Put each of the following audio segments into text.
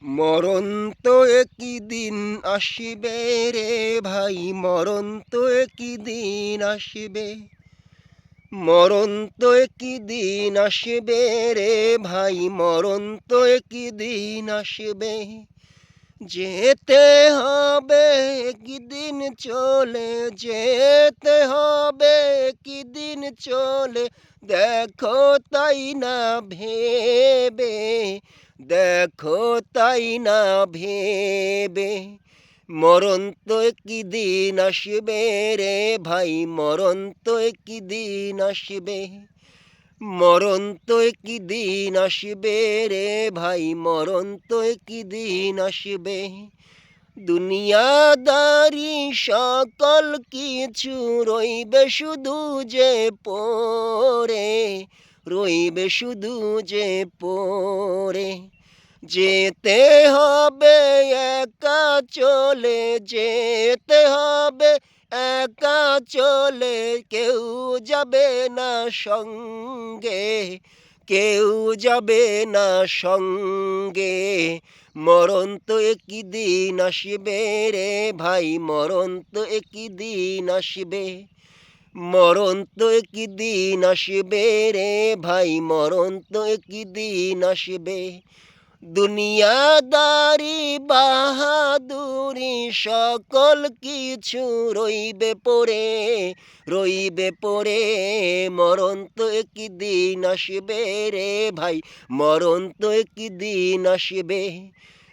মরণ তো একই দিন আসিবে রে ভাই, মরণ তো একই দিন আসিবে। মরণ তো একই দিন আসিবে রে ভাই, মরণ তো একই দিন আসিবে। যেতে হবে একদিন চলে, যেতে হবে একদিন চলে। দেখো তাই না ভেবে, দেখো তাই না ভেবে। মরণ তো একদিন আসবে রে ভাই, মরণ তো একদিন আসবে। মরণ তো একদিন আসবে রে ভাই, মরণ তো একদিন আসবে। দুনিয়াদারি সকল কিছু রইবে শুধু যে পড়ে, রইবে শুধু যে পড়ে। যেতে হবে একা চলে, যেতে হবে একা চলে। কেউ যাবে না সঙ্গে, কেউ যাবে না সঙ্গে। মরণ তো একদিন আসবে রে ভাই, মরণ তো একদিন আসবে। মরণ তো একদিন আসবে রে ভাই, মরণ তো একদিন আসবে। দুনিয়াদারি বাহাদুরি সকল কিছু রইবে পড়ে, রইবে পড়ে। মরণ তো একদিন আসবে রে ভাই, মরণ তো একদিন আসবে।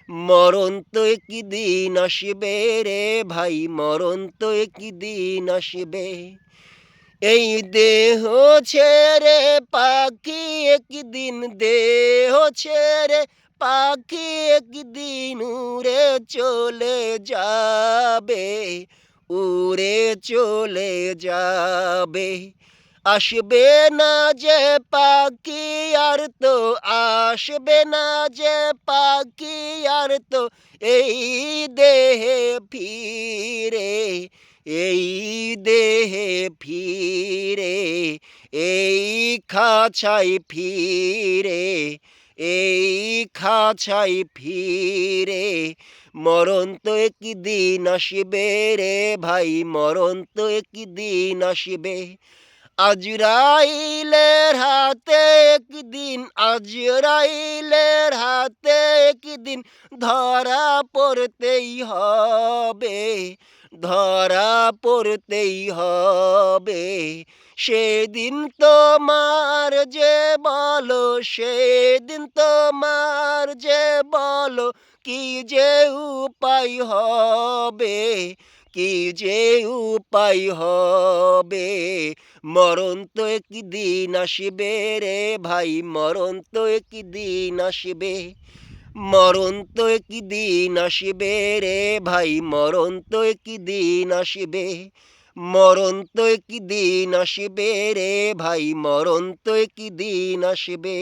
মরণ তো একদিন আসবে রে ভাই, মরণ তো একদিন আসবে। এই দেহ ছেড়ে পাখি একদিন, দেহ ছেড়ে পাখি একদিন উড়ে চলে যাবে, উড়ে চলে যাবে। আসবে না যে পাখি আর তো, আসবে না যে পাখি আর তো এই দেহে ফিরে, এই দেহে ফিরে। এই খাঁচায় ফিরে, এই খাঁচায় ফিরে। মরণ তো একদিন আসবে রে ভাই, মরণ তো একদিন আসবে। আজরাইলের হাতে একদিন, আজরাইলের হাতে একদিন ধরা পড়তেই হবে, ধরা পড়তেই হবে। সেদিন তোমার যে বলো, সেদিন তোমার যে বলো কি যে উপায় হবে, কি যে উপায় হবে। মরণ তো একদিন আসবে রে ভাই, মরণ তো একদিন আসবে। মরণ তো একদিন আসবে রে ভাই, মরণ তো একদিন আসবে। মরণ তো একদিন আসবে রে ভাই, মরণ তো একদিন আসবে।